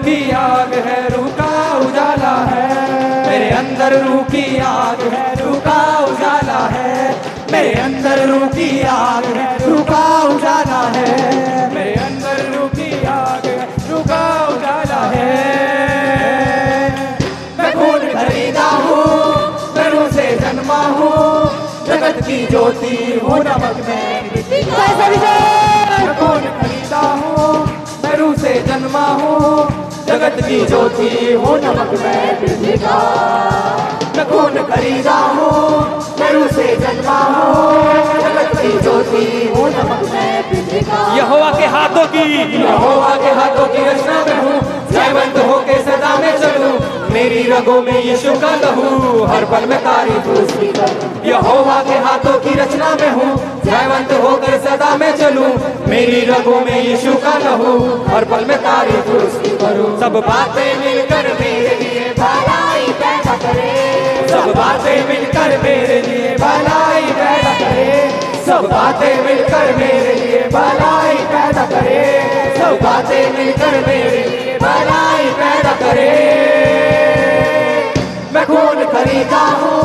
की आग है, रूह का उजाला है। मेरे अंदर रूह की आग है, रूह का उजाला है। मेरे अंदर रूह की आग है, रूह का उजाला है। मेरे अंदर रूह की आग है, रूह का उजाला है। मैं खून खरीदा हूँ, मैं रूह से जन्मा हूँ, जगत की ज्योति हूँ, नमक में पृथ्वी का। मैं खून खरीदा हूँ, मैं रूह से जन्मा हूँ, जगत की ज्योति हूँ, नमक में पृथ्वी का। मैं खून खरीदा हूँ, मैं रूह से जन्मा हूँ, जगत की ज्योति हूँ, नमक में पृथ्वी का। यहोवा के हाथों की रचना में हूँ, जयवंत होके सदा में चलूं। मेरी रगों में यीशु का लहू, हर पल में तारीफ उसकी करूं। यहोवा के हाथों की रचना में हूँ, जयवंत होकर सदा में चलूं। मेरी रगों में यीशु का लहू, हर पल में तारीफ उसकी करूं। सब बातें मिलकर मेरे लिए भलाई पैदा करे, सब बातें मिलकर मेरे लिए भलाई पैदा करे। सब बातें मिलकर मेरे लिए भलाई पैदा करे, सब बातें मिलकर मेरे लिए भलाई पैदा करे। मैं खून खरीदा हूँ,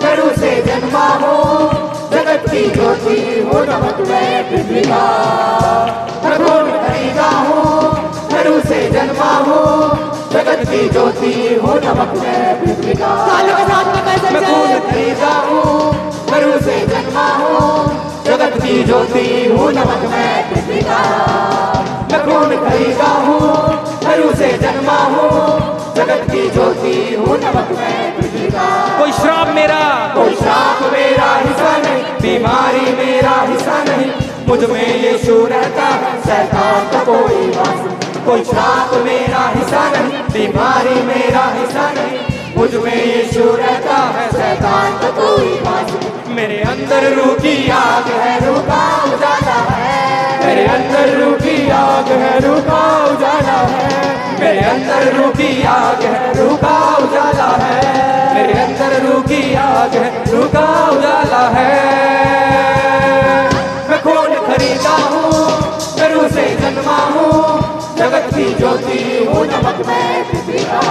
मैं रूह से जन्मा हूँ, जगत की ज्योति हूँ, नमक में पृथ्वी का। मैं खून खरीदा हूँ, मैं रूह से जन्मा हूँ, जगत की ज्योति हूँ, नमक में पृथ्वी का। मैं खून खरीदा हूँ, मैं रूह से जन्मा हूँ, जगत की ज्योति हूँ, नमक में पृथ्वी का। मैं खून खरीदा हूँ, मैं रूह से जन्मा हूँ, जगत की ज्योति हूँ, नमक में पृथ्वी का। कोई श्राप मेरा हिस्सा नहीं, बीमारी मेरा हिस्सा नहीं, मुझ में यीशु रहता है, शैतान का कोई वास नहीं। कोई श्राप मेरा हिस्सा नहीं, बीमारी मेरा हिस्सा नहीं, मुझ में यीशु रहता है, शैतान का कोई वास नहीं। मेरे अंदर रूह की आग है, रूह का उजाला है। मेरे अंदर रूह की आग है, रूह का उजाला है। मेरे अंदर रूह की आग है, रूह का उजाला है। मेरे अंदर रूह की आग है, रूह का उजाला है। मैं खून खरीदा हूँ, मैं रूह से जन्मा हूँ, जगत की ज्योति हूँ, नमक में पृथ्वी का।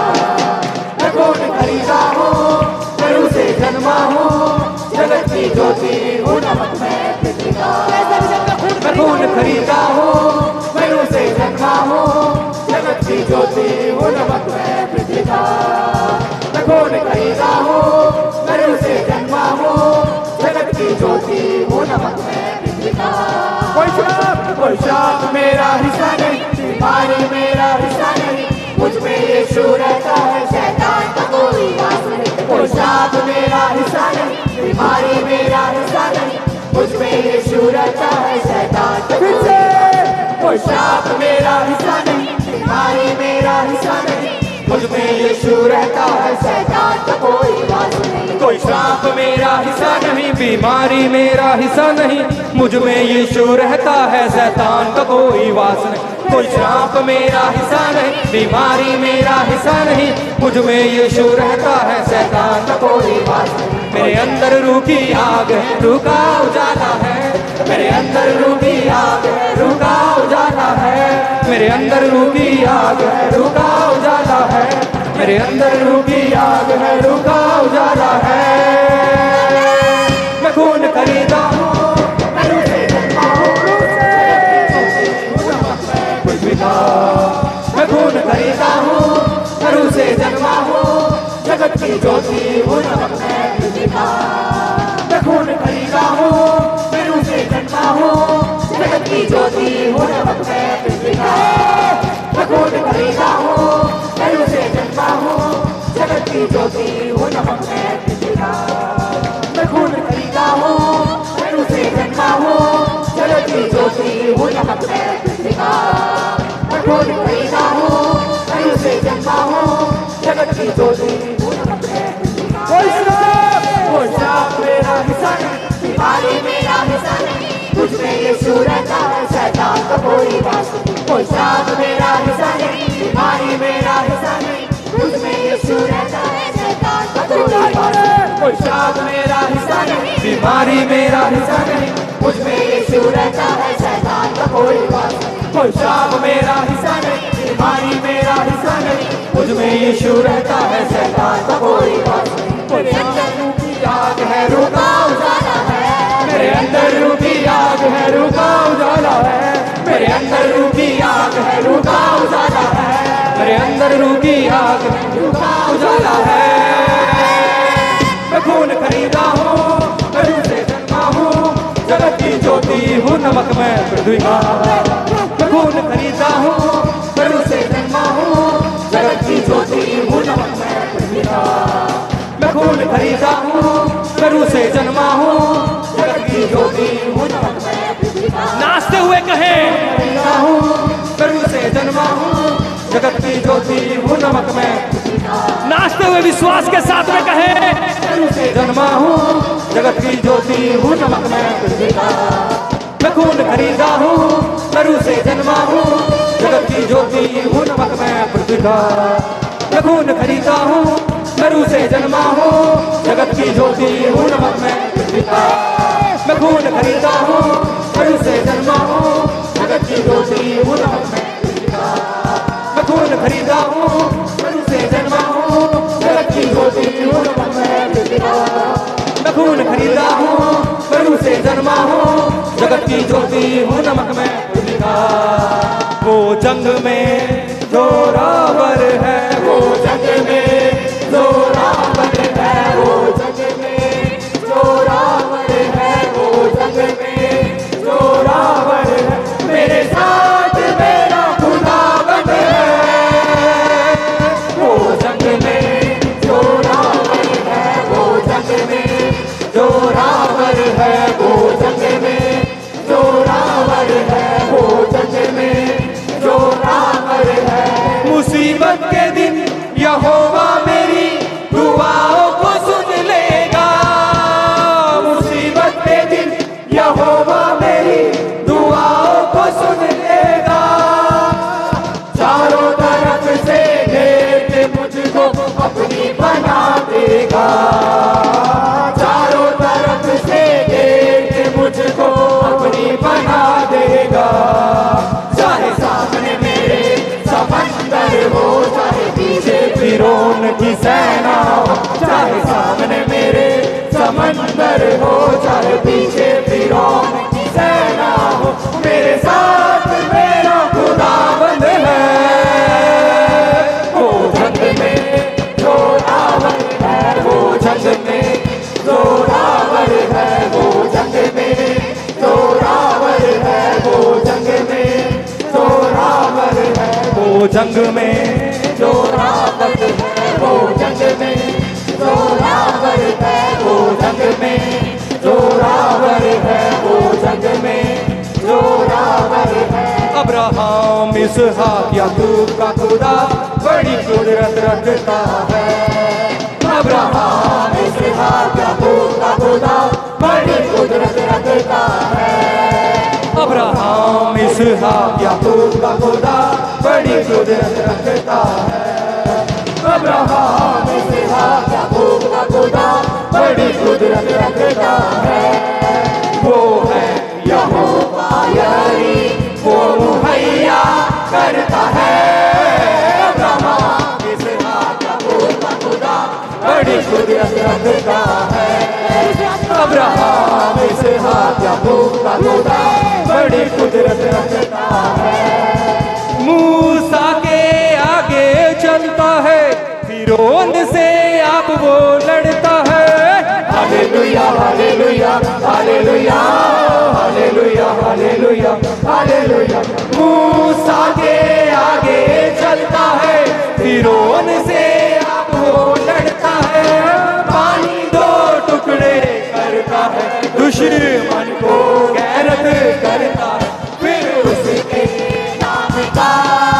मैं खून खरीदा हूँ, मैं रूह से जन्मा हूँ, जगत की ज्योति हूँ, नमक में पृथ्वी का। मैं खून खरीदा हूँ, मैं रूह से जन्मा हूँ, जगत की ज्योति हूँ, नमक में पृथ्वी का। मैं खून खरीदा हूँ, मैं रूह से जन्मा हूँ, जगत की ज्योति हूँ, नमक में पृथ्वी का। कोई श्राप मेरा हिस्सा नहीं, बीमारी मेरा हिस्सा नहीं, मुझ में यीशु रहता है, शैतान का कोई वास नहीं। कोई श्राप मेरा हिस्सा नहीं, बीमारी मेरा हिस्सा नहीं, मुझ में यीशु रहता है, शैतान का कोई वास नहीं। कोई श्राप मेरा हिस्सा नहीं, बीमारी मेरा हिस्सा नहीं, मुझ में यीशु रहता है, शैतान का कोई वास नहीं। कोई श्राप मेरा हिस्सा नहीं, बीमारी मेरा हिस्सा नहीं, मुझ में यीशु रहता है, शैतान का कोई वास नहीं। कोई श्राप मेरा हिस्सा नहीं, बीमारी मेरा हिस्सा नहीं, मुझ में यीशु रहता है, शैतान का कोई वास नहीं। मेरे अंदर रूह की आग है, रूह का उजाला है। मेरे अंदर रूह की आग है, रूह का उजाला है। मेरे अंदर रूह की आग है, रूह का उजाला है। मेरे अंदर रूह की आग है, रूह का उजाला है। मैं खून खरीदा हूँ, मैं रूह से जन्मा हूँ, पृथ्वी का। मैं खून खरीदा हूँ, मैं रूह से जन्मा हूँ, जगत की ज्योति हूँ, नमक में पृथ्वी का। मैं खून खरीदा हूँ, मैं रूह से जन्मा हूँ, जगत की ज्योति हूँ, नमक में पृथ्वी का। मैं खून खरीदा हूँ, मैं रूह से जन्मा हूँ, जगत की ज्योति हूँ, नमक में पृथ्वी का। मैं खून खरीदा हूँ, मैं रूह से जन्मा हूँ, जगत की ज्योति हूँ, नमक में पृथ्वी का। मैं खून खरीदा हूँ, मैं रूह से जन्मा हूँ, जगत की ज्योति हूँ, नमक में पृथ्वी का। कोई श्राप मेरा हिस्सा नहीं, बीमारी मेरा हिस्सा नहीं, मुझ में यीशु रहता है, शैतान का कोई वास नहीं। कोई श्राप मेरा हिस्सा नहीं, बीमारी मेरा हिस्सा नहीं, मुझ में यीशु रहता है, शैतान का कोई वास नहीं। कोई श्राप मेरा हिस्सा नहीं, बीमारी मेरा हिस्सा नहीं, मुझ में यीशु रहता है, शैतान का कोई वास नहीं। कोई श्राप मेरा हिस्सा नहीं, बीमारी मेरा हिस्सा यीशु रहता है, शैतान का कोई बात नहीं। मेरे अंदर रूह की आग है, रूह का उजाला है। मेरे अंदर रूह की आग है, रूह का उजाला है। मेरे अंदर रूह की आग है, रूह का उजाला है। मेरे अंदर रूह की आग है, रूह का उजाला है। मैं खून खरीदा हूँ, मैं रूह से जन्मा हूँ, जगत की ज्योति हूँ, नमक मैं पृथ्वी का। मैं खून खरीदा हूँ, मैं रूह से जन्मा हूँ, जगत की ज्योति हूँ, नमक मैं पृथ्वी का। मैं खून खरीदा हूँ, मैं रूह से जन्मा हूँ, जगत की ज्योति हूँ, नमक मैं पृथ्वी का। नाचते हुए कहें, खरीदा हूँ, मैं रूह से जन्मा हूँ, जगत की ज्योति हूँ, नमक मैं पृथ्वी का। नाचते हुए विश्वास के साथ में कहें, मैं रूह से जन्मा हूँ, जगत की ज्योति हूँ, नमक मैं पृथ्वी का। मैं खून खरीदा हूँ, मैं रूह से जन्मा हूँ, जगत की ज्योति हूँ, नमक मैं पृथ्वी का। मैं खून खरीदा हूँ, मैं रूह से जन्मा हूँ, जगत की ज्योति हूँ, नमक मैं पृथ्वी का। मैं खून खरीदा हूँ, मैं रूह से जन्मा हूँ, जगत की ज्योति हूँ, नमक मैं पृथ्वी का। मैं खून खरीदा हूँ, मैं रूह से जन्मा हूँ, जगत की ज्योति हूँ, नमक मैं पृथ्वी का। मैं खून खरीदा हूँ, मैं रूह से जन्मा हूँ, जगत की ज्योति हूँ, नमक मैं पृथ्वी का। वो जंग में जोरावर है, वो जंग में जोरावर है, वो जंग में जोरावर है, वो जंग में जोरावर है। मेरे साथ मेरा खुदावंद है। वो जंग में जोरावर है, वो जंग में जोरावर है, वो जंग में जोरावर है, वो जंग में जोरावर है। मुसीबत के दिन यहोवा मेरी दुआओं को सुन लेगा। मुसीबत के दिन यहोवा मेरी दुआओं को सुन लेगा। चारों तरफ से घेर के मुझको अपनी बना देगा। चारों तरफ से घेर के मुझको अपनी बना देगा। चाहे सामने मेरे समंदर हो, चाहे पीछे फिरौन की सेना हो। चाहे सामने मेरे समंदर हो, चाहे पीछे फिरौन की सेना हो, मेरे साथ मेरा खुदावंद है। वो जंग में जोरावर है, वो जंग में जोरावर है, वो जंग में जोरावर है, वो जंग में जोरावर है, वो जंग में जोरावर है, वो जंग में जोरावर है, वो जंग में जोरावर है, वो जंग में जोरावर है। अब्राहम इसहाक याकूब का खुदा बड़ी कुदरत रखता है। अब्राहम इसहाक याकूब का खुदा बड़ी कुदरत रखता है। अब्राहम इसहाक याकूब का खुदा बड़ी कुदरत रखता है। अब्राहम इसहाक याकूब का खुदा बड़ी कुदरत रखता है। वो है यहोवा यारी, वो मुहैया करता है। अब्राहम इसहाक याकूब का खुदा बड़ी कुदरत रखता है। अब्राहम इसहाक याकूब का खुदा बड़ी कुदरत रखता है। मूसा के आगे चलता है, फिरौन से आप वो लड़ता है। Hallelujah hallelujah hallelujah hallelujah hallelujah hallelujah. मूसा के आगे चलता है, फिरौन से आप वो लड़ता है। पानी दो टुकड़े करता है, दुश्मन को गैरत करता है। फिर उसके नाम का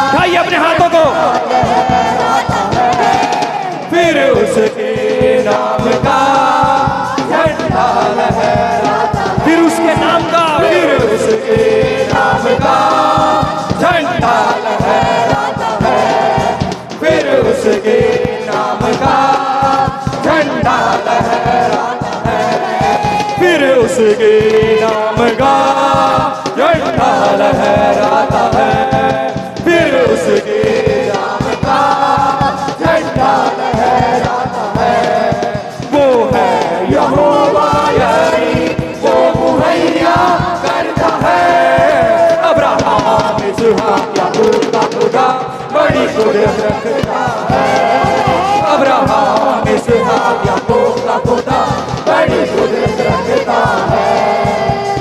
उठाइए अपने हाथों को, फिर उसके नाम का झंडा लहराता है। फिर उसके नाम का, फिर उसके नाम का झंडा लहराता है। फिर उसके नाम का झंडा लहराता है। फिर उसके नाम का झंडा लहराता है। फिर उसके नाम का बड़ी कुदरत रखता है। अब्राहम इसहाक याकूब का खुदा बड़ी कुदरत रखता है।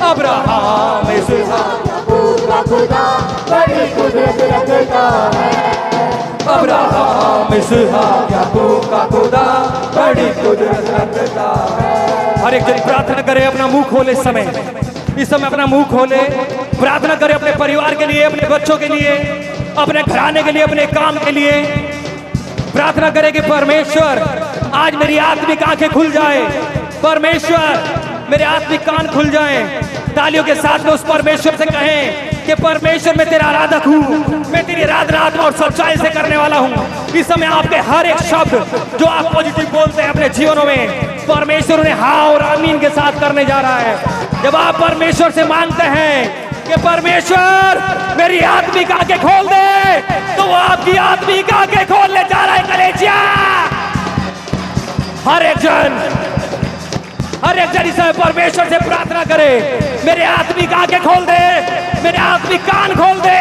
अब्राहम इसहाक याकूब का खुदा बड़ी कुदरत रखता है। अब्राहम इसहाक याकूब का खुदा बड़ी कुदरत रखता है। हर एक जन प्रार्थना करे, अपना मुंह खोले इस समय अपना मुंह खोले, प्रार्थना करे अपने परिवार के लिए, अपने बच्चों के लिए, अपने घराने के लिए, अपने काम के लिए। प्रार्थना करे कि परमेश्वर आज मेरी आत्मिक आंखें खुल जाए, परमेश्वर मेरे आत्मिक कान खुल जाएं। तालियों के साथ में उस परमेश्वर से कहें कि परमेश्वर मैं तेरा आराधक हूँ, मैं तेरी आराधना आत्मा और सच्चाई से करने वाला हूँ। इस समय आपके हर एक शब्द जो आप पॉजिटिव बोलते हैं अपने जीवनों में, परमेश्वर उन्हें हाँ और आमीन के साथ करने जा रहा है। जब आप परमेश्वर से मांगते हैं कि परमेश्वर मेरी आत्मिक आंखें खोल दे, तो वो आपकी आत्मिक आंखें खोलने जा रहा है। कलेसिया हर एक जन इस समय परमेश्वर से प्रार्थना करे, मेरे आत्मिक आंखें खोल दे, मेरे आत्मिक कान खोल दे।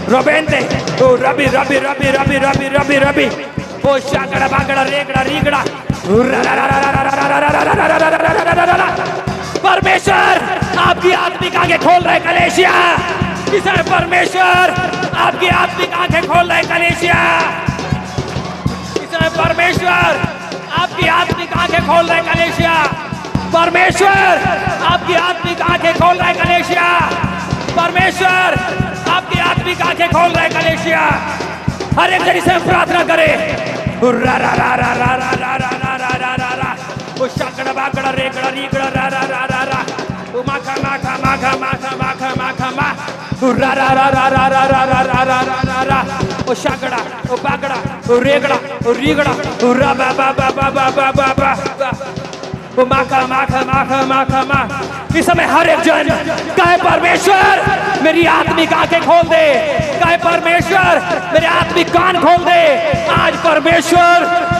रोबेंते रबी रबी रबी रबी रबी रबी रबी ओ शागड़ा बागड़ा रेगड़ा रीगड़ा। परमेश्वर आपकी आत्मिक आंखें खोल रहे कलेसिया, इस समय परमेश्वर आपकी आत्मिक आंखें खोल रहे कलेसिया, इस समय परमेश्वर आपकी आत्मिक आंखें खोल रहे कलेसिया, परमेश्वर आपकी आत्मिक आंखें खोल रहे कलेसिया, परमेश्वर आपकी आत्मिक आंखें खोल रहे कलेसिया। हर एक जन से प्रार्थना करे, रा रा रा रा रा रा रा रा रा रा रा रा रा ओ शागड़ा बागड़ा रेगड़ा रीगड़ा रा रा रा रा रा ओ माखा माखा माखा माखा माखा माखा मा रा रा रा रा रा रा रा रा रा रा रा रा रा ओ शागड़ा ओ बागड़ा ओ रेगड़ा ओ रीगड़ा ओ रा बा बा बा बा बा बा बा बा ओ माखा माखा माखा माखा मा। इस समय हर एक जन कहे परमेश्वर मेरी आत्मिक आंखें खोल दे, कहे परमेश्वर मेरे आत्मिक कान खोल दे। आज परमेश्वर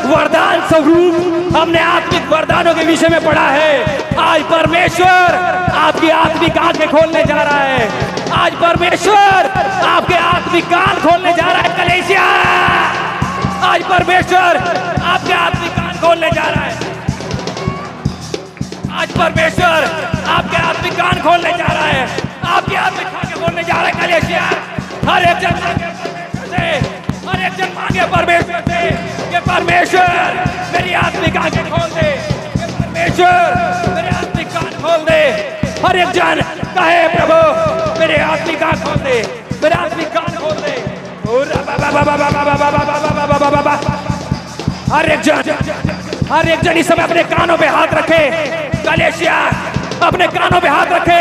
वरदान स्वरूप हमने आत्मिक वरदानों के विषय में पढ़ा है। आज परमेश्वर आपकी आत्मिक आंखें खोलने जा रहा है, आज परमेश्वर आपके आत्मिक कान खोलने जा रहा है कलेसिया, आज परमेश्वर आपके आत्मिक कान खोलने जा रहा है, आज परमेश्वर आपके आत्मिक कान खोलने जा रहा है, आपकी आत्मिक आंखें खोलने जा रहा है कलेसिया। हर एक जन मांगे परमेश्वर से कि परमेश्वर मेरी आत्मिक आंखें खोल दे, परमेश्वर मेरे आत्मिक कान खोल दे। हर एक जन कहे प्रभु मेरे आत्मिक कान खोल दे, मेरे आत्मिक कान खोल दे। हर एक जन इस समय अपने कानों पे हाथ रखे कलेसिया, अपने कानों पे हाथ रखे।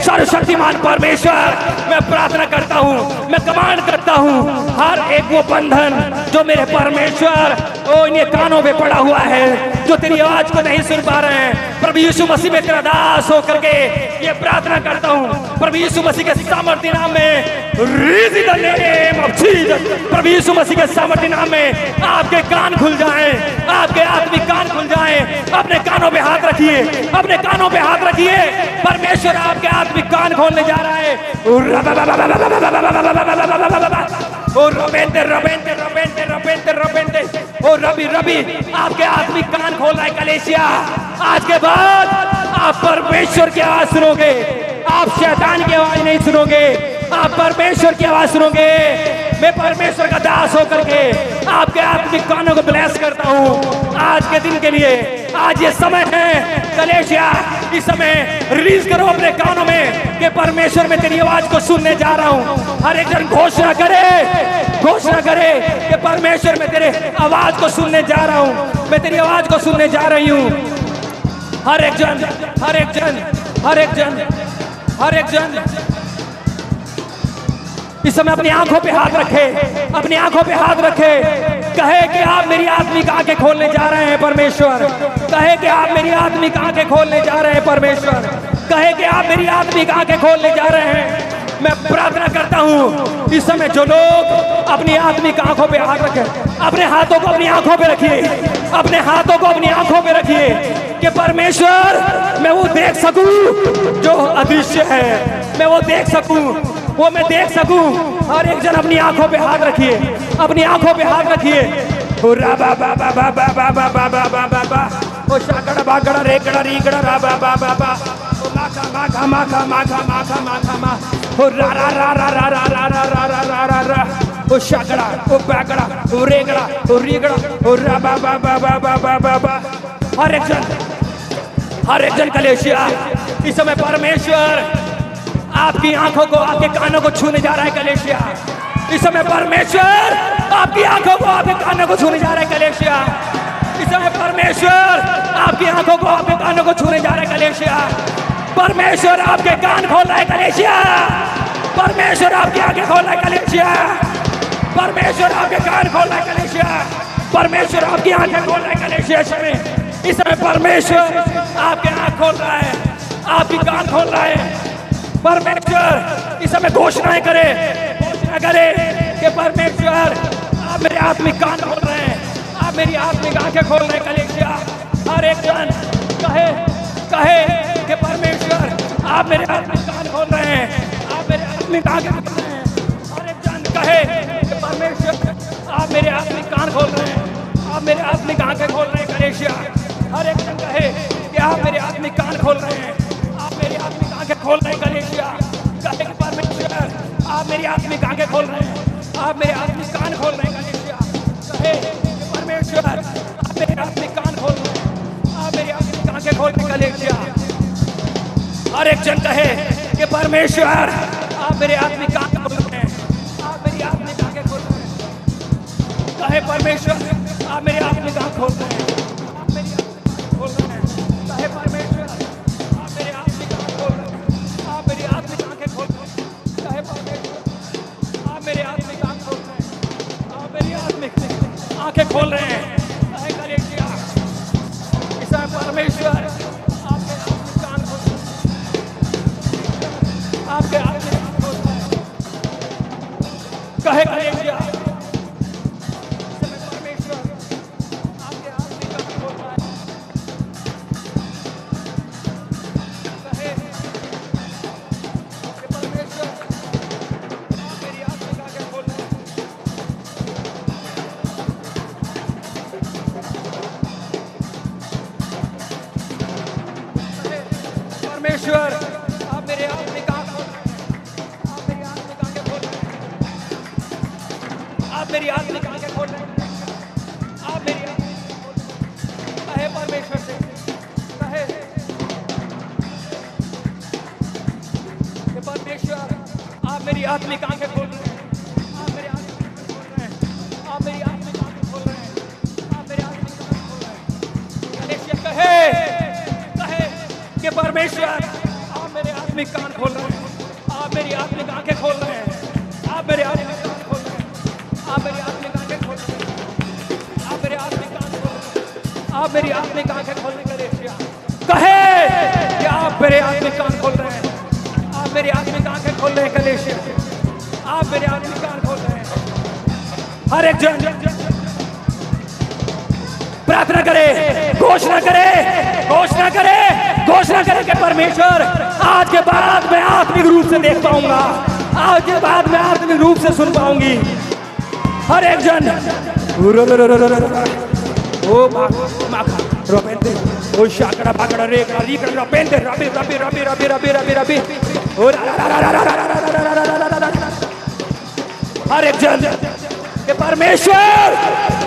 सर्वशक्तिमान परमेश्वर मैं प्रार्थना करता हूँ, मैं कमांड करता हूँ, हर एक वो बंधन जो मेरे परमेश्वर ओ इन्हें कानों पे पड़ा हुआ है, जो तेरी आवाज को नहीं सुन पा रहे हैं, प्रभु यीशु मसीह में तेरा दास होकर के ये प्रार्थना करता हूँ प्रभु यीशु मसीह के सामर्थ्य नाम में। प्रभु यीशु मसीह के सामर्थ्य नाम में आपके कान खुल जाएं, आपके आत्मिक कान खुल जाएं। अपने कानों पे हाथ रखिए, अपने कानों पे हाथ रखिए, परमेश्वर आपके आत्मिक कान खोलने जा रहा है। ओ रबेंते रबेंते रबेंते रबेंते रबेंते ओ रबी रबी आपके आत्मिक कान खोल रहा है कलेसिया। आज के बाद आप परमेश्वर की आवाज सुनोगे, आप शैतान की आवाज नहीं सुनोगे, आप परमेश्वर की आवाज सुनोगे। मैं परमेश्वर का दास होकर के आपके आत्मिक कानों को ब्लेस करता हूँ आज के दिन के लिए। आज ये समय है कलेसिया, इस समय रिलीज करो अपने कानों में कि परमेश्वर मैं तेरी आवाज को सुनने जा रहा हूँ। हर एक जन घोषणा करे कि परमेश्वर मैं तेरे आवाज को सुनने जा रहा हूँ, मैं तेरी आवाज को सुनने जा रही हूँ। हर एक जन हर एक जन हर एक जन हर एक जन इस समय अपनी आंखों पे हाथ रखे, अपनी आंखों पे हाथ रखे, कहे कि आप मेरी आत्मिक आंखें खोलने जा रहे हैं परमेश्वर, कहे कि आप मेरी आत्मिक आंखें खोलने जा रहे हैं परमेश्वर, कहे कि आप मेरी आत्मिक आंखें खोलने जा रहे हैं। मैं प्रार्थना करता हूँ इस समय जो लोग अपनी आत्मिक आंखों पे हाथ रखे, अपने हाथों को अपनी आंखों पे रखिए, अपने हाथों को अपनी आंखों पे रखिए कि परमेश्वर मैं वो देख सकूं जो अदृश्य है, मैं वो देख सकूं, वो मैं देख सकूं। हर एक जन अपनी आंखों पे हाथ रखिए, अपनी आंखों पे हाथ रखिए। रा बा बा बा बा बा बा बा बा बा बा बा बा ओ शागड़ा बागड़ा रेगड़ा रीगड़ा रा बा बा बा बा ओ माखा माखा माखा माखा माखा माखा मा ओ रा रा रा रा रा रा रा रा रा रा रा रा रा ओ शागड़ा ओ बागड़ा ओ रेगड़ा ओ रीगड़ा ओ रा बा बा बा बा बा बा बा बा। हर एक जन कलेशिया इस समय परमेश्वर आपकी आंखों को, आपके कानों को छूने जा रहा है कलेशिया। इस समय परमेश्वर आपकी आंखों को, आपके कानों को छूने जा रहा है कलेशिया। इस समय परमेश्वर आपकी आंखों को, आपके कानों को छूने जा रहा है कलेशिया। परमेश्वर आपके कान खोल रहा है कलेशिया। परमेश्वर आपकी आंखें खोल रहा है कलेशिया। परमेश्वर आपके कान खोल रहा है कलेशिया। परमेश्वर आपकी आंखें खोल रहा है कलेशिया। इस समय परमेश्वर आपके आंख खोल रहा है, आपकी कान खोल रहा है। परमेश्वर इस समय घोषणाएं करे कि परमेश्वर आप मेरे आत्मिक कान खोल रहे हैं, आप मेरी आत्मिक आंखें खोल रहे हैं कलेशिया। हर एक जन कहे कि परमेश्वर आप मेरे आत्मिक कान खोल रहे हैं, आप मेरे आत्मिक आंखें खोल रहे हैं। हर एक जन कहे कि परमेश्वर आप मेरे आत्मिक कान खोल रहे हैं, आप मेरे आत्मिक आंखें खोल रहे हैं कलेशिया। हर एक जन कहे कि आप मेरे आत्मिक कान खोल रहे हैं, आप मेरी आत्मिक आंखें खोल रहे हैं कलेशिया। कहे कि परमेश्वर आप मेरी आत्मिक आंखें खोल रहे हैं, आप मेरे आत्मिक कान खोल रहे हैं कलेशिया। कहे कि परमेश्वर आप मेरे आत्मिक कान खोल रहे हैं, आप मेरी आत्मिक आंखें खोल रहे हैं कलेशिया। हर एक जन कहे कि परमेश्वर आप मेरे आत्मिक कान खोल रहे हैं, आप मेरी आत्मिक आंखें खोल रहे हैं। कहे परमेश्वर आप मेरी आत्मिक आंख खोल रहे हैं, आप मेरी आत्मिक खोल रहे हैं। कहे परमेश्वर आप मेरे आत्मिक आंख खोल रहे हैं, आप मेरी आत्मिक आंखें खोल रहे हैं। कहे परमेश्वर आप मेरे आत्मिक आंख खोल रहे हैं, आप मेरी आत्मिक आंखें खोल रहे हैं। कहे कलेशिया इस समय परमेश्वर आपके आत्मिक कान खोल रहे हैं, आपके आत्मिक कान खोल रहे हैं। कहे कलेशिया परमेश्वर आप मेरे आत्मिक आंख खोल रहे हैं, आप मेरी आत्मिक आंखें खोल रहे हैं, आप मेरी आत्मिक आंखें खोल रहे हैं, आप मेरी आत्मिक खोल रहे हैं। कहे परमेश्वर से, कहे कि परमेश्वर आप मेरी आत्मिक आंखें खोल रहे हैं, आप मेरी आत्मिक आंखें खोल रहे हैं, आप मेरी आत्मिक आंखें खोल रहे हैं, आप मेरी आत्मिक आंखें खोल रहे हैं। कलेशिया कहे कि परमेश्वर आप मेरे आत्मिक कान खोल रहे हैं, आप मेरी आत्मिक आंखें खोल रहे हैं, आप मेरे आत्मिक कान खोल रहे हैं, आप मेरी आत्मिक आंखें खोल रहे हैं, आप मेरे आत्मिक कान खोल रहे हैं, आप मेरी आत्मिक आंखें खोलने का कलेशिया। कहे कि आप मेरे आत्मिक कान खोल रहे हैं, आप मेरी आत्मिक आंखें खोल रहे हैं कलेशिया, आप मेरे आत्मिक कान खोल रहे हैं। हर एक जन प्रार्थना करे, घोषणा करे, घोषणा करे, घोषणा करे कि परमेश्वर आज के बाद मैं आत्मिक रूप से देख पाऊंगा, आज के बाद मैं आत्मिक रूप से सुन पाऊंगी। हर एक जन ओ माखा रोपेंदे ओ शाकड़ा बाकड़ा रे री कर रोपेंदे रबी रबी रबी रबी रबी रबी रबी ओ हर एक जन कि परमेश्वर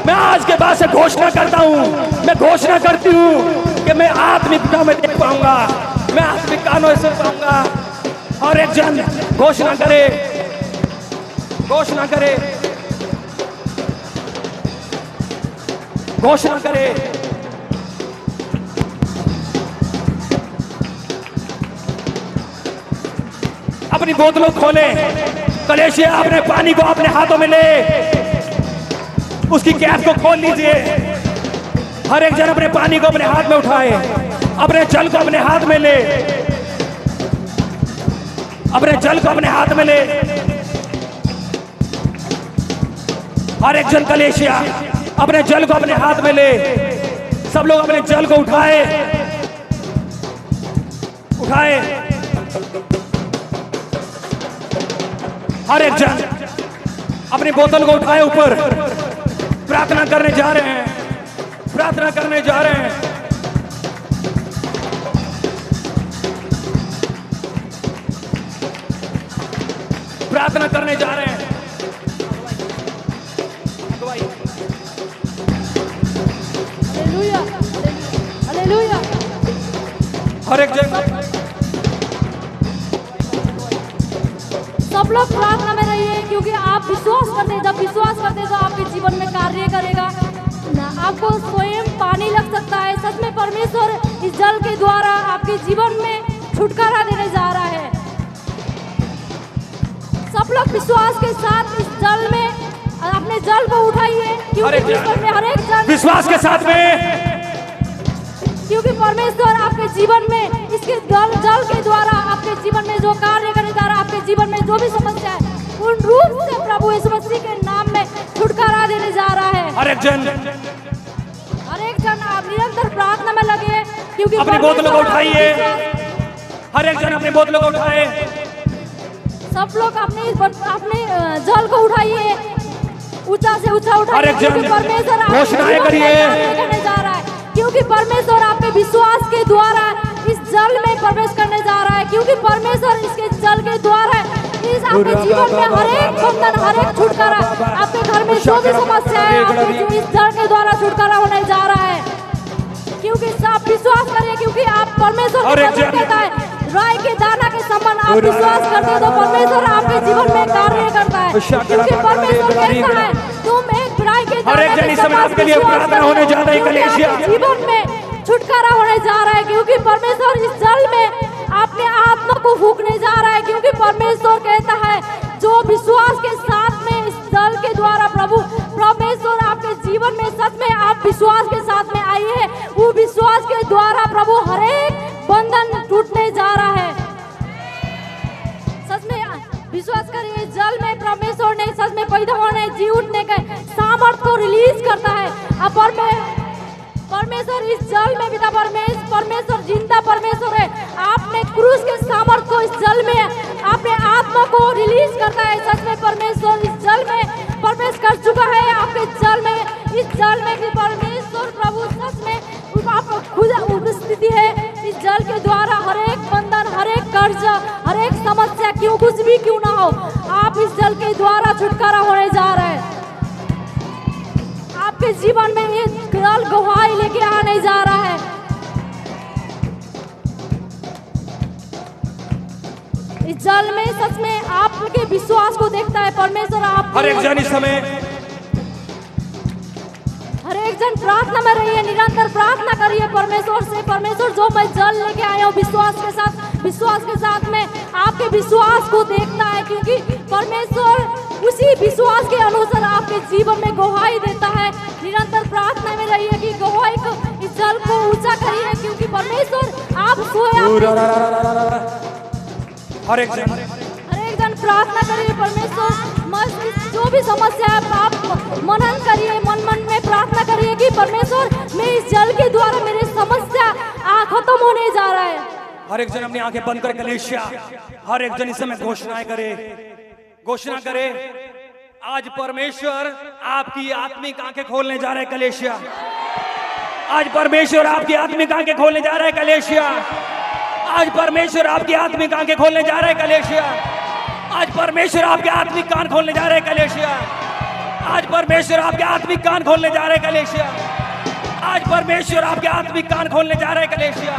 मैं आज के बाद से घोषणा करता हूँ, मैं घोषणा करती हूँ कि मैं आत्मिकता में देख पाऊंगा, मैं आत्मिक कानों से सुन पाऊंगा। और एक जन घोषणा करे, घोषणा करे, घोषणा करे। अपनी बोतलों खोले, कलेशिया अपने पानी को अपने हाथों में ले, उसकी कैप को खोल लीजिए। हर एक जन अपने पानी को अपने हाथ में उठाए, अपने जल को अपने हाथ में ले, अपने जल को अपने हाथ में ले। हर एक जन कलेशिया अपने जल को अपने हाथ में ले। सब लोग अपने जल को उठाए उठाए। हर एक जन अपनी बोतल को उठाए ऊपर। प्रार्थना करने जा रहे हैं, प्रार्थना करने जा रहे हैं। प्रार्थना करने जा रहे हैं। Hallelujah, hallelujah. हर एक जन सब लोग प्रार्थना में रहिए, क्योंकि आप विश्वास करते हैं। जब विश्वास करते हैं तो आपके जीवन में कार्य करेगा ना। आपको स्वयं पानी लग सकता है। सच में परमेश्वर इस जल के द्वारा आपके जीवन में छुटकारा देने जा रहा है। सब लोग विश्वास के साथ इस जल में अपने जल को उठाइए, क्योंकि जीवन में हर एक जल विश्वास के साथ में, क्योंकि परमेश्वर आपके जीवन में इसके जल के द्वारा आपके जीवन में जो कार्य करने जा रहा है, आपके जीवन में जो भी समस्या है, पूर्ण रूप से प्रभु यीशु मसीह के नाम में छुटकारा देने जा रहा है। हर एक जन आप निरंतर प्रार्थना में लगे, क्योंकि अपनी बोतलों को उठाइए। हर एक जन अपनी बोतलों को उठाए। सब लोग अपने जल को उठाइए, ऊंचा से ऊंचा हर एक उठाइए, जन क्योंकि परमेश्वर आपके घोषणाएं जीवन में करिए। कार्य करने जा रहा है। क्योंकि परमेश्वर आपके विश्वास के द्वारा इस जल में प्रवेश करने जा रहा है, क्योंकि परमेश्वर इसके जल के द्वारा इस आपके जीवन में हर एक बंधन, हर एक छुटकारा, आपके घर में जो भी समस्या है, आपके इस जल के द्वारा छुटकारा होने जा रहा है। क्योंकि आप विश्वास करिए, क्योंकि आप परमेश्वर हर का एक वचन जन कहता है, राई के दाना के समान आप विश्वास करते हो तो परमेश्वर आपके जीवन में कार्य करता है। क्योंकि परमेश्वर कहता है, तुम एक राई के हर एक दाना जन के इस समय समान आपके लिए विश्वास प्रार्थना करते होने हो, जा रही है, क्योंकि कलीसिया। आपके जीवन में छुटकारा होने जा रहा है। क्योंकि परमेश्वर इस जल में अपने आत्मा को फूंकने जा रहा है। क्योंकि परमेश्वर कहता है, जो विश्वास के साथ में इस जल के द्वारा प्रभु परमेश्वर आपके जीवन में सच में आप विश्वास के साथ में आई है, वो विश्वास के द्वारा प्रभु हर एक बंधन टूटने जा रहा है। सच में विश्वास करिए, जल में परमेश्वर ने सच में पैदा होने, जी उठने के सामर्थ को रिलीज करता है। अब परमेश्वर इस जल में पिता परमेश्वर जिंदा परमेश्वर है। आपने क्रूस के सामर्थ को इस जल में अपने आत्मा को रिलीज करता है। सच में परमेश्वर इस जल में प्रवेश कर चुका है। आपके जल में, इस जल में भी परमेश्वर प्रभु सच में आप खुद उपस्थिति है। इस जल के द्वारा हर एक बंधन, हर एक कर्ज, हर एक समस्या क्यों कुछ भी क्यों ना हो, आप इस जल के द्वारा छुटकारा होने जा रहे हैं। आपके जीवन में ये जल गवाही लेके आने जा रहा है। इस जल में सच में आपके विश्वास को देखता है परमेश्वर। आप हर एक जन इस समय, हर एक जन प्रार्थना में रहिए, निरंतर प्रार्थना करिए परमेश्वर से। परमेश्वर जो मैं जल लेके आया हूँ विश्वास के साथ में आपके विश्वास को देखता है। क्योंकि परमेश्वर उसी विश्वास के अनुसार आपके जीवन में गवाही देता है। निरंतर प्रार्थना में रहिए कि गवाही को, इस जल को ऊंचा करिए, क्योंकि परमेश्वर आप हर एक जन प्रार्थना करिए परमेश्वर। जो भी समस्या है आप मनन करिए, मन में प्रार्थना करिए कि परमेश्वर मैं इस जल के द्वारा मेरी समस्या खत्म होने जा रहा है। हर एक जन अपनी आंखें बंद कर कलीसिया, हर एक जन इस समय घोषणा करे। आज परमेश्वर आपकी आत्मिक आंखें खोलने जा रहे हैं कलीसिया। आज परमेश्वर आपकी आत्मिक आंखें खोलने जा रहे हैं कलीसिया। आज परमेश्वर आपकी आत्मिक आंखें खोलने जा रहे हैं कलीसिया। आज परमेश्वर आपके आत्मिक कान खोलने जा रहे हैं कलीसिया। आज परमेश्वर आपके आत्मिक कान खोलने जा रहे हैं कलीसिया। आज परमेश्वर आपके आत्मिक कान खोलने जा रहे हैं कलीसिया।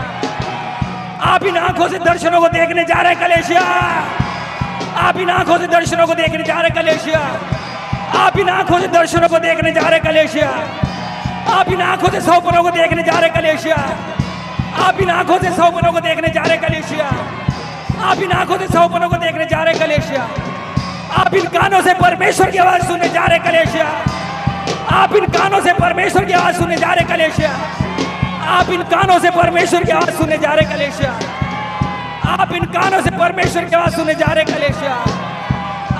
आप इन आंखों से दर्शनों को देखने जा रहे हैं कलीसिया। आप इन आंखों से दर्शनों को देखने जा रहे हैं कलीसिया। आप इन आंखों से दर्शनों को देखने जा रहे हैं कलीसिया। आप इन आंखों से सौपनों को देखने जा रहे हैं कलीसिया। आप इन आंखों से सौपनों को देखने जा रहे हैं कलीसिया। आप इन आंखों से सौपनों को देखने जा रहे हैं कलीसिया। आप इन कानों से परमेश्वर की आवाज सुनने जा रहे हैं कलीसिया। आप इन कानों से परमेश्वर की आवाज सुनने जा रहे हैं कलीसिया। आप इन कानों से परमेश्वर की आवाज सुनने जा रहे हैं कलीसिया। आप इन कानों से परमेश्वर की आवाज सुनने जा रहे हैं कलीसिया।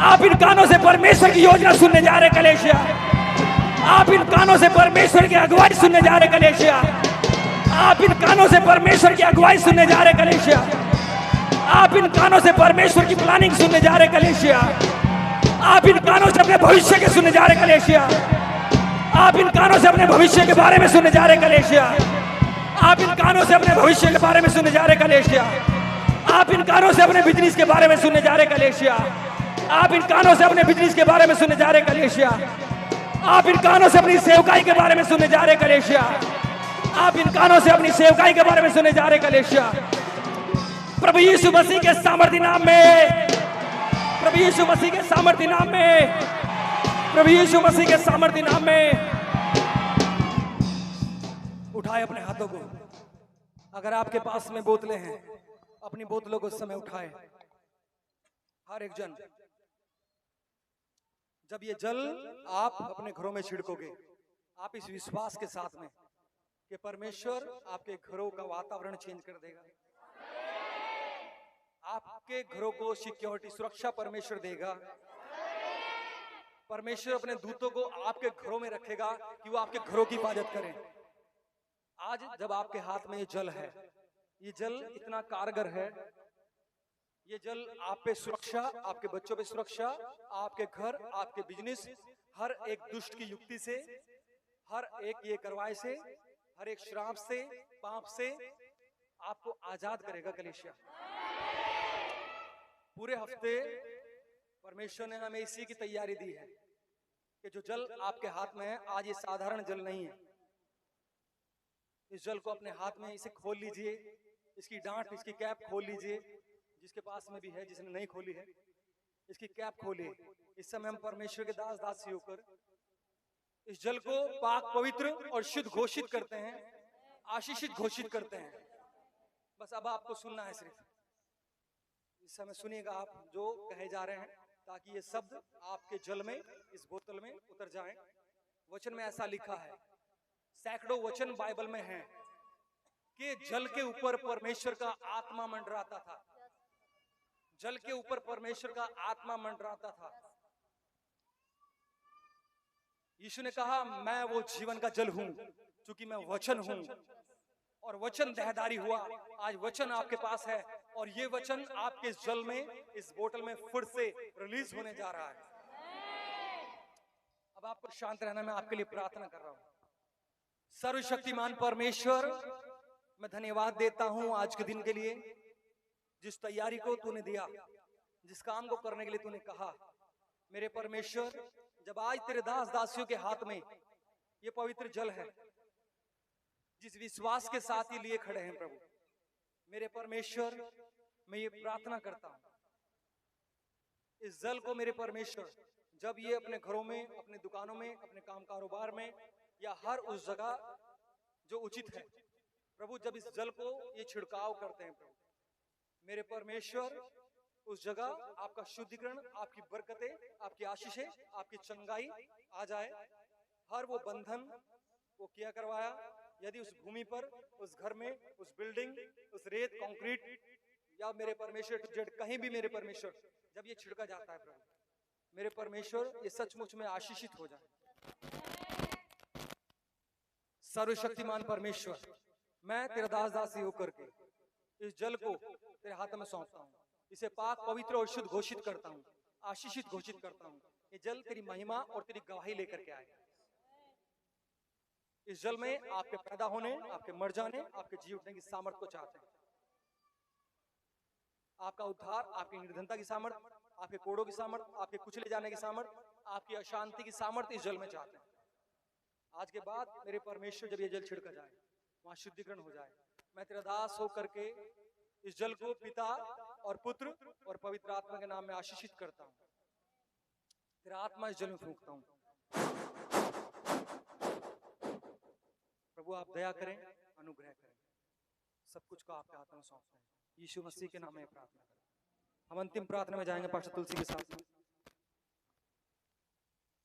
आप इन कानों से परमेश्वर की योजना सुनने जा रहे कलेशिया। आप इन कानों से परमेश्वर की अगुवाई सुनने जा रहे कलेशिया। आप इन कानों से परमेश्वर की अगुवाई सुनने जा रहे कलेशिया। आप इन कानों से परमेश्वर की प्लानिंग सुनने जा रहे कलेशिया। आप इन कानों से अपने भविष्य के सुनने जा रहे कलेशिया। आप इन कानों से अपने भविष्य के बारे में सुनने जा रहे कलेशिया। आप इन कानों से अपने भविष्य के बारे में सुनने जा रहे कलेशिया। आप इन कानों से अपने बिजनेस के बारे में सुनने जा रहे कलेशिया। आप इन कानों से अपने बिजनेस के बारे में सुनने जा रहे कलेशिया। आप इन कानों से अपनी सेवकाई के बारे में सुनने जा रहे कलेशिया। आप इन कानों से अपनी सेवकाई के बारे में सुनने जा रहे कलेशिया। प्रभु यीशु मसीह के सामर्थी नाम में, प्रभु यीशु मसीह के सामर्थी नाम में, प्रभु यीशु मसीह के सामर्थी नाम में उठाए अपने हाथों को। अगर आपके पास में बोतलें हैं, अपनी बोतलों को उस समय उठाए। हर एक जन, जब ये जल आप अपने घरों में छिड़कोगे, आप इस विश्वास के साथ में कि परमेश्वर आपके घरों का वातावरण चेंज कर देगा। आपके घरों को सिक्योरिटी, सुरक्षा परमेश्वर देगा। परमेश्वर अपने दूतों को आपके घरों में रखेगा कि वो आपके घरों की हिफाजत करें। आज जब आपके हाथ में ये जल है, ये जल इतना कारगर है। ये जल आप पे सुरक्षा, आपके बच्चों पे सुरक्षा, आपके घर, आपके बिजनेस, हर एक दुष्ट की युक्ति से, हर एक ये करवाए से, हर एक श्राप से, पाप से आपको आजाद करेगा कलीसिया। पूरे हफ्ते परमेश्वर ने हमें इसी की तैयारी दी है कि जो जल आपके हाथ में है, आज ये साधारण जल नहीं है। इस जल को अपने हाथ में इसे खोल लीजिए, इसकी डांट, इसकी कैप खोल लीजिए। जिसके पास में भी है, जिसने नहीं खोली है, इसकी कैप खोलिए। इस समय हम परमेश्वर के दास दासी होकर इस जल को पाक, पवित्र और शुद्ध घोषित करते हैं, आशीषित घोषित करते हैं। बस अब आपको सुनना है, सिर्फ इस समय सुनिएगा आप जो कहे जा रहे हैं, ताकि ये शब्द आपके जल में, इस बोतल में उतर जाएं। वचन में ऐसा लिखा है, सैकड़ों वचन बाइबल में हैं कि जल के ऊपर परमेश्वर का आत्मा मंडराता था। जल के ऊपर परमेश्वर का आत्मा मंडराता था। यीशु ने कहा, मैं वो जीवन का जल हूं, क्योंकि मैं वचन हूं और वचन देहधारी हुआ। आज वचन आपके पास है और ये वचन आपके इस जल में, इस बोतल में फिर से रिलीज होने जा रहा है। अब आपको शांत रहना, मैं आपके लिए प्रार्थना कर रहा हूं। सर्वशक्तिमान परमेश्वर, मैं धन्यवाद देता हूं आज के दिन के लिए, जिस तैयारी को तूने दिया, जिस काम को करने के लिए तूने कहा। मेरे परमेश्वर, जब आज तेरे दास दासियों के हाथ में ये पवित्र जल है, जिस विश्वास के साथ ये लिए खड़े हैं प्रभु, मेरे परमेश्वर, मैं ये प्रार्थना करता हूं, इस जल को मेरे परमेश्वर, जब ये अपने घरों में, अपने दुकानों में, अपने काम कारोबार में, या हर उस जगह जो उचित है प्रभु, जब इस जल को ये छिड़काव करते हैं प्रभु, मेरे परमेश्वर, उस जगह आपका शुद्धिकरण, आपकी बरकतें, आपकी आशीषें, आपकी चंगाई आ जाए। हर वो बंधन वो किया करवाया, यदि उस भूमि पर, उस घर में, उस बिल्डिंग, उस रेत, कंक्रीट, या मेरे परमेश्वर टू जेड कहीं भी मेरे परमेश्वर, जब ये छिड़का जाता है प्रभु, मेरे परमेश्वर, ये सचमुच में आशीषित हो जाए। सर्वशक्तिमान परमेश्वर, मैं तेरा दास दासी होकर के इस जल को तेरे हाथ में सौंपता हूँ। इसे पाक, पवित्र और शुद्ध घोषित करता हूँ, आशीषित घोषित करता हूँ। ये जल तेरी महिमा और तेरी गवाही लेकर के आए। इस जल में आपके पैदा होने, आपके मर जाने, आपके जी उठने की सामर्थ को चाहते हैं। आपका उद्धार, आपकी निर्धनता की सामर्थ, आपके कोड़ों की सामर्थ, आपके कुचले जाने की सामर्थ, आपकी अशांति की सामर्थ इस जल में चाहते हैं। आज के बाद मेरे परमेश्वर, जब ये जल छिड़का जाए, वहां शुद्धिकरण हो जाए। मैं तेरा दास होकर के इस जल को पिता और पुत्र और पवित्र आत्मा के नाम में आशीषित करता हूं। तेरा आत्मा इस जल में फूंकता हूं। प्रभु आप दया करें, अनुग्रह करें, सब कुछ को आपके हाथों में सौंपते हैं। यीशु मसीह के नाम में प्रार्थना करें। हम अंतिम प्रार्थना में जाएंगे पास्टर तुलसी के साथ।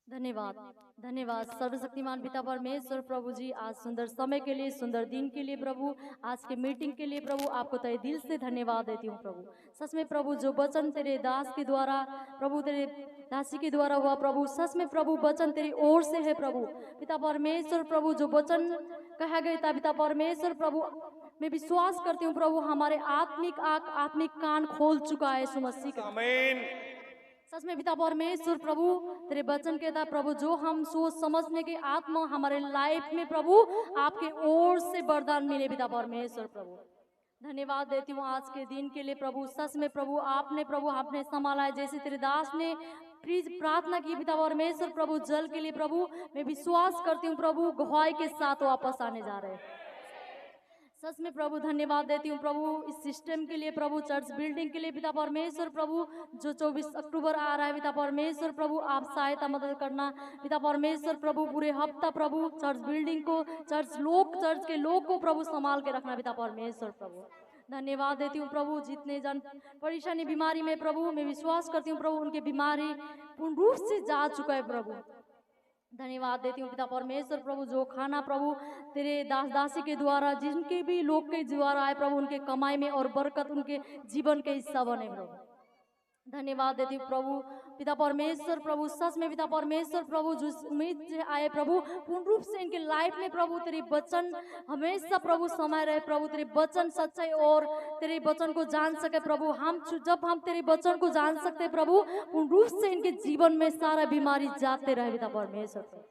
धन्यवाद धन्यवाद सर्वशक्तिमान पिता परमेश्वर प्रभु जी, आज सुंदर समय के लिए, सुंदर दिन के लिए प्रभु, आज के मीटिंग के लिए प्रभु आपको तहे दिल से धन्यवाद देती हूँ प्रभु। सच में प्रभु जो वचन तेरे दास के द्वारा प्रभु, तेरे दासी के द्वारा हुआ प्रभु, सच में प्रभु वचन तेरी ओर से है प्रभु। पिता परमेश्वर प्रभु जो वचन कहा गया था पिता परमेश्वर प्रभु, मैं विश्वास करती हूँ प्रभु हमारे आत्मिक आंख, आत्मिक कान खोल चुका है यीशु मसीह का। आमीन। सच में पिता परमेश्वर प्रभु तेरे वचन के था प्रभु, जो हम सोच समझने के आत्मा हमारे लाइफ में प्रभु आपके ओर से वरदान मिले पिता परमेश्वर प्रभु। धन्यवाद देती हूँ आज के दिन के लिए प्रभु। सच में प्रभु आपने संभाला है, जैसे तेरे दास ने प्लीज प्रार्थना की पिता परमेश्वर प्रभु जल के लिए प्रभु, मैं विश्वास करती हूँ प्रभु गवाही के साथ वापस आने जा रहे हैं। सच में प्रभु धन्यवाद देती हूँ प्रभु इस सिस्टम के लिए प्रभु, चर्च बिल्डिंग के लिए पिता परमेश्वर प्रभु, जो 24 अक्टूबर आ रहा है पिता परमेश्वर प्रभु, आप सहायता मदद करना पिता परमेश्वर प्रभु। पूरे हफ्ता प्रभु चर्च बिल्डिंग को, चर्च के लोग को प्रभु संभाल के रखना पिता परमेश्वर प्रभु। धन्यवाद देती हूँ प्रभु जितने जन परेशानी बीमारी में प्रभु, मैं विश्वास करती हूँ प्रभु उनकी बीमारी पूर्ण रूप से जा चुका है प्रभु। धन्यवाद देती हूँ पिता परमेश्वर प्रभु, जो खाना प्रभु तेरे दास दासी के द्वारा, जिनके भी लोग के द्वारा आए प्रभु, उनके कमाई में और बरकत उनके जीवन के हिस्सा बने प्रभु। धन्यवाद देती हूँ प्रभु पिता परमेश्वर प्रभु। सच में पिता परमेश्वर प्रभु जो उम्मीद से आए प्रभु, पूर्ण रूप से इनके लाइफ में प्रभु तेरे वचन हमेशा प्रभु समय रहे प्रभु, तेरे वचन सच्चाई और तेरे वचन को जान सके प्रभु। जब हम तेरे वचन को जान सकते प्रभु, पूर्ण रूप से इनके जीवन में सारा बीमारी जाते रहे पिता परमेश्वर।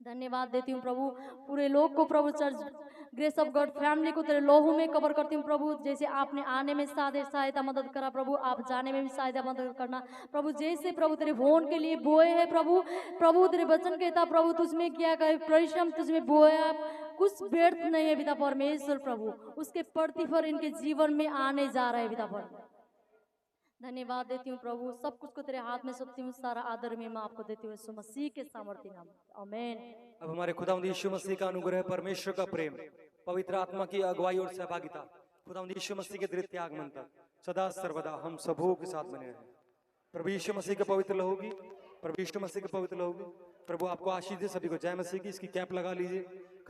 धन्यवाद देती हूँ प्रभु पूरे लोग को प्रभु, church grace of God family को तेरे लोहू में कवर करती हूँ प्रभु। जैसे आपने आने में सहायता मदद करा प्रभु, आप जाने में भी सहायता मदद करना प्रभु। जैसे प्रभु तेरे भवन के लिए बोए है प्रभु तेरे वचन कहता प्रभु, तुझमें किया गया परिश्रम तुझमें बोया कुछ व्यर्थ नहीं है पिता परमेश्वर प्रभु, उसके प्रतिफल इनके जीवन में आने जा रहे हैं पिता परमेश्वर। धन्यवाद देती हूँ प्रभु, सब कुछ को तेरे हाथ में सौंपती हूँ, सारा आदर में मैं आपको देती हूँ यीशु मसीह के सामर्थ्य नाम, आमीन। अब हमारे खुदावंद यीशु मसीह का अनुग्रह, परमेश्वर का प्रेम, पवित्र आत्मा की अगुवाई और सहभागिता खुदावंद यीशु मसीह के द्वितीय आगमन तक सदा सर्वदा हम सबों के साथ बने रहें। प्रभु यीशु मसीह के पवित्र लहू की, प्रभु यीशु मसीह के पवित्र लहू की प्रभु आपको आशीष दे। सभी को जय मसीह की। इसकी कैंप लगा लीजिए।